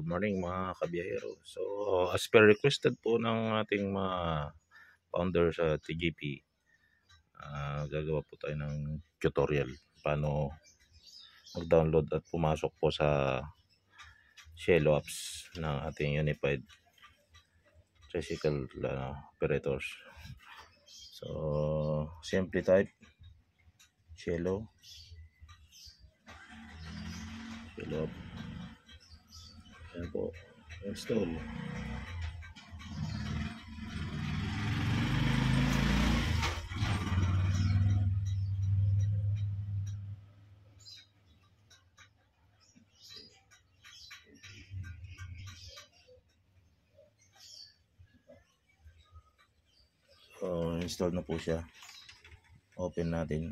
Good morning mga kabiyahero. So, as per requested po ng ating mga founder sa TGP, gagawa po tayo ng tutorial paano mag-download at pumasok po sa Cielo apps ng ating Unified Tricycle Operators. So, simply type Cielo app. Yan po, install. So, install na po siya. Open natin.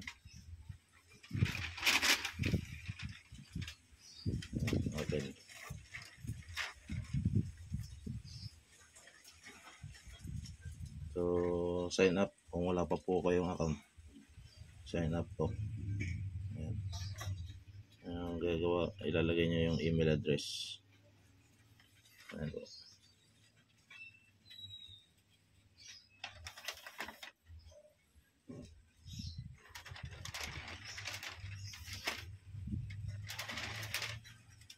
Open. So, sign up kung wala pa po kayong account. Sign up po. Ayan. Ang gagawa, ilalagay nyo yung email address. Ayan po.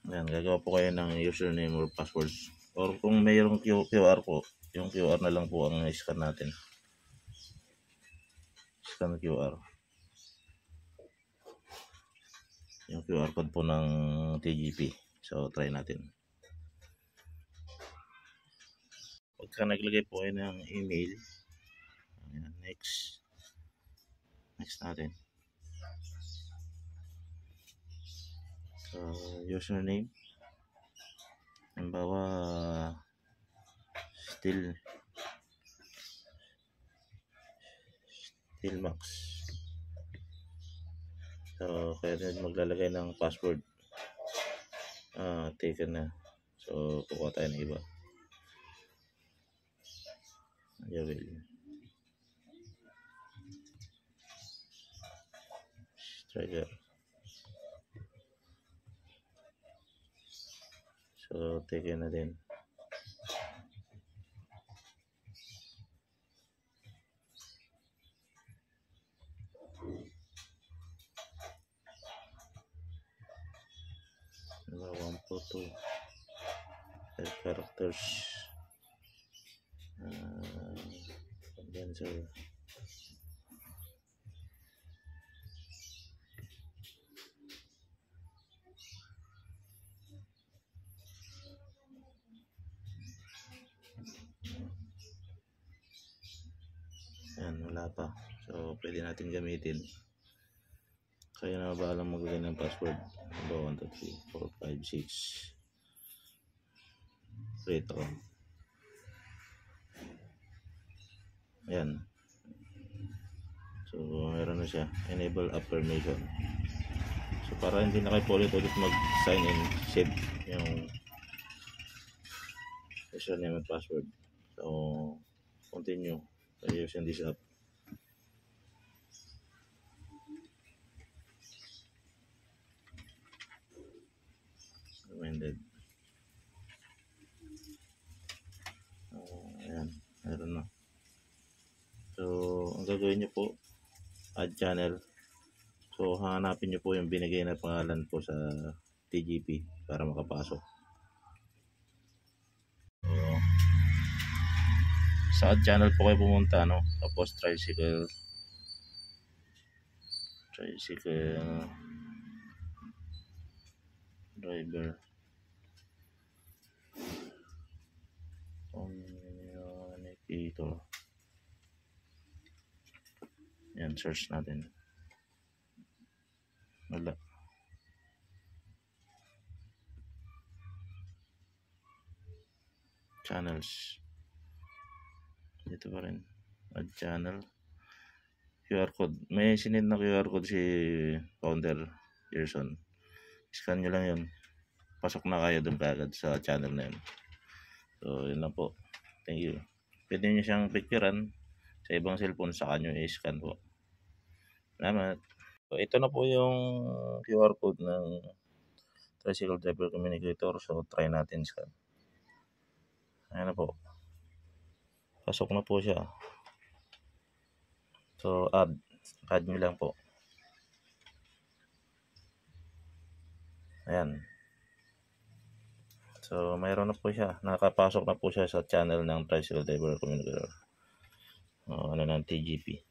Ayan, gagawa po kayo ng username or passwords. Or kung mayroong QR po, yung QR na lang po ang i-scan natin. Scan QR. Yung QR code po ng TGP. So, try natin. Pagka naglagay po kayo ng email, ayan, next natin. So, username. Halimbawa, still max. So, kaya din maglalagay ng password. Taken na. So, kukuha tayo ng iba. Jawel. Striker. So, taken na din. Number 1 po 2. 5 characters. Condenser. Ayan, wala pa. So, pwede natin gamitin. Kaya na bahalang maglagay ng password. 1, 2, 3, 4, 5, 6. Create account. Ayan. So, meron na siya. Enable app permission. So, para hindi na kayo ulit mag-sign in, save yung username and password. So, continue by using this app. Recommended. Ayan, meron na. So, ang gagawin nyo po, add channel. So, hanapin nyo po yung binigay na pangalan po sa TGP para makapasok. So, sa add channel po kayo pumunta, no? Tapos tricycle driver communicator. Yan, search natin. Wala. Channels. Dito pa rin. Add channel. QR code. May sinend na QR code si founder Gerson. Scan nyo lang yun. Pasok na kayo dun kagad sa channel na yun. So, yun lang po. Thank you. Pwede nyo siyang picturean sa ibang cellphone, sa kanyo i-scan po. Salamat. So, ito na po yung QR code ng tricycle driver communicator. So try natin siya. Ayan na po. Pasok na po siya. So add nyo lang po. Ayan. So mayroon na po siya. Nakapasok na po siya sa channel ng tricycle driver communicator. Ng TGP.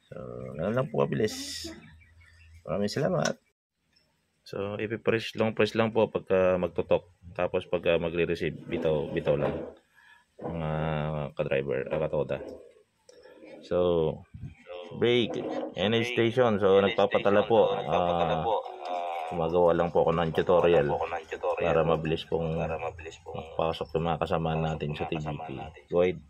So ganun lang po kabilis. Maraming salamat. So long press lang po pagka magtutok. Tapos pagka magre-receive, bitaw lang. Mga ka-driver, katoda. So brake, NH station. So nagpapatala po. Gumagawa lang po ako ng tutorial para mabilis pong pasok yung mga kasama natin sa TGP. Go ahead.